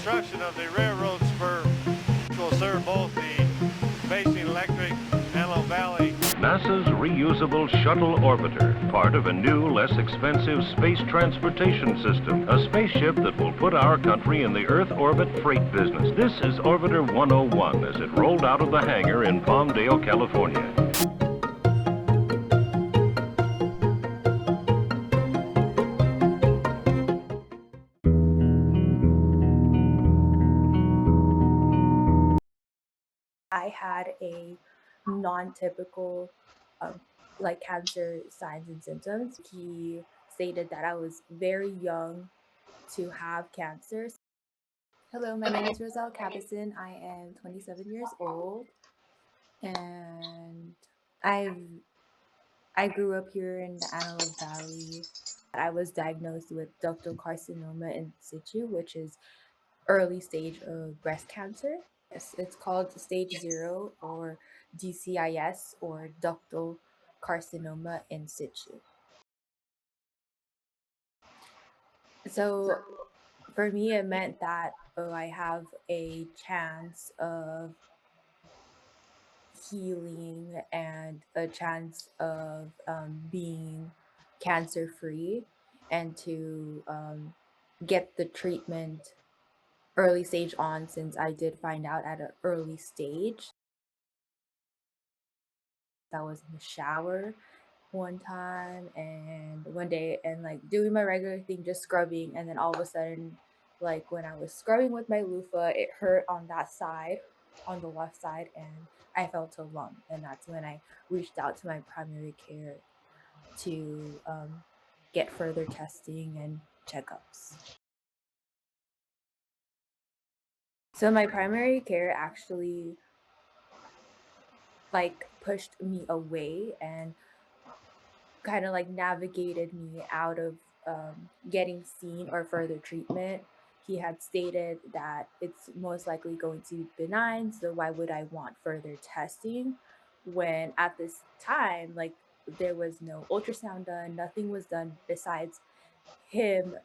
construction of the railroad spur, which will serve both the Basin Electric Antelope Valley. NASA's reusable shuttle orbiter, part of a new, less expensive space transportation system, a spaceship that will put our country in the Earth orbit freight business. This is Orbiter 101 as it rolled out of the hangar in Palmdale, California. I had a non-typical cancer signs and symptoms. He stated that I was very young to have cancer. Hello, my name is Roselle Capison. I am 27 years old, and I grew up here in the Antelope Valley. I was diagnosed with ductal carcinoma in situ, which is early stage of breast cancer. Yes, it's called stage 0 or DCIS or ductal carcinoma in situ. So for me, it meant that I have a chance of healing and a chance of being cancer free and to get the treatment early stage on, since I did find out at an early stage. I was in the shower one time and one day and like doing my regular thing, just scrubbing, and then all of a sudden, like when I was scrubbing with my loofah, it hurt on that side, on the left side, and I felt a lump. And that's when I reached out to my primary care to get further testing and checkups. So my primary care actually like pushed me away and kind of like navigated me out of getting seen or further treatment. He had stated that it's most likely going to be benign, so why would I want further testing when at this time, like, there was no ultrasound done, nothing was done besides him,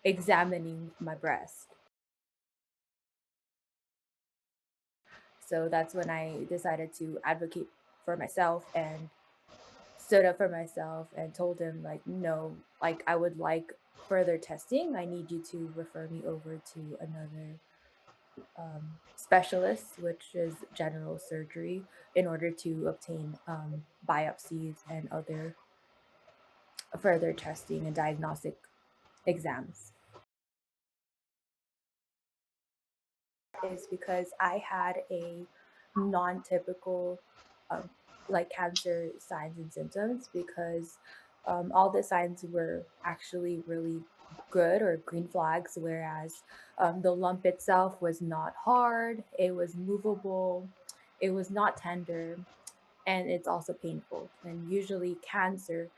examining my breast. So that's when I decided to advocate for myself and stood up for myself and told him, like, no, like, I would like further testing. I need you to refer me over to another specialist, which is general surgery, in order to obtain biopsies and other further testing and diagnostic exams. Is because I had a non-typical um, cancer signs and symptoms, because all the signs were actually really good or green flags, whereas the lump itself was not hard, it was movable, it was not tender, and it's also painful. And usually cancer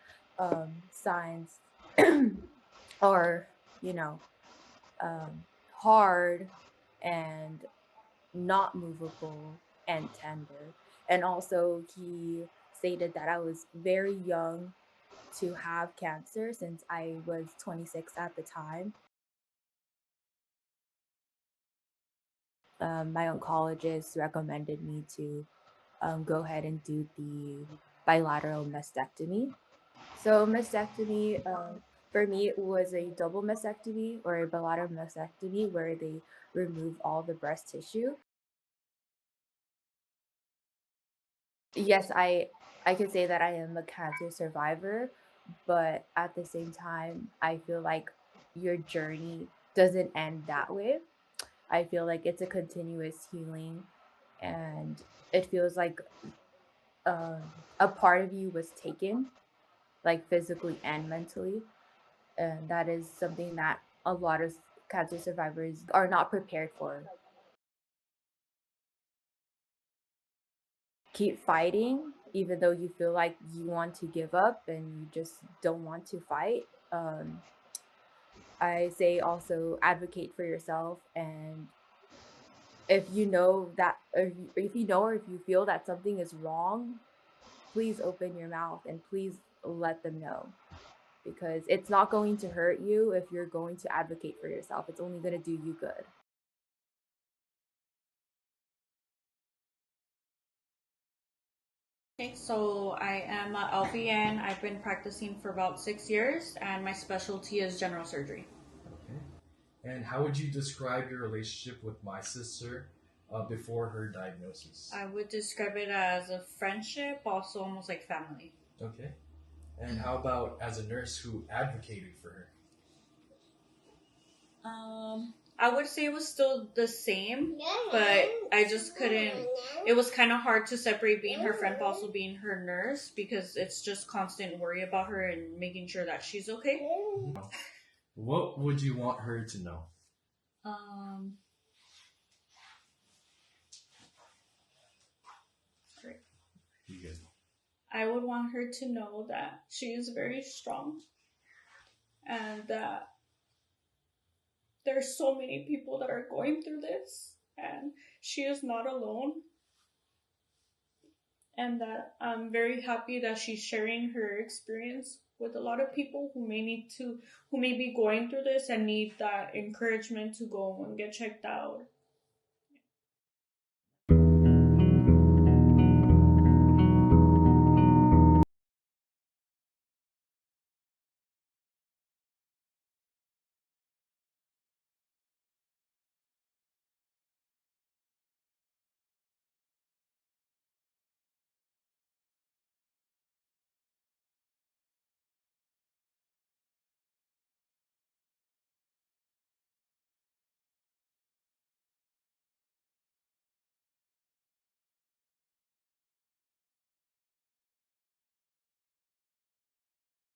signs are, you know, hard and not movable and tender. And also, he stated that I was very young to have cancer, since I was 26 at the time. My oncologist recommended me to go ahead and do the bilateral mastectomy. So, mastectomy, for me, it was a double mastectomy or a bilateral mastectomy where they remove all the breast tissue. Yes, I could say that I am a cancer survivor, but at the same time, I feel like your journey doesn't end that way. I feel like it's a continuous healing, and it feels like um, a part of you was taken, like physically and mentally, and that is something that a lot of cancer survivors are not prepared for. Keep fighting even though you feel like you want to give up and you just don't want to fight. I say also advocate for yourself, and if you know that, if you know or if you feel that something is wrong, please open your mouth and please let them know, because it's not going to hurt you if you're going to advocate for yourself. It's only going to do you good. Okay, so I am a LVN. I've been practicing for about 6 years, and my specialty is general surgery. Okay. And how would you describe your relationship with my sister before her diagnosis? I would describe it as a friendship, also almost like family. Okay. And how about as a nurse who advocated for her? I would say it was still the same, but I just couldn't. It was kind of hard to separate being her friend, but also being her nurse, because it's just constant worry about her and making sure that she's okay. What would you want her to know? Great. You guys. I would want her to know that she is very strong, and that there's so many people that are going through this, and she is not alone. And that I'm very happy that she's sharing her experience with a lot of people who may be going through this and need that encouragement to go and get checked out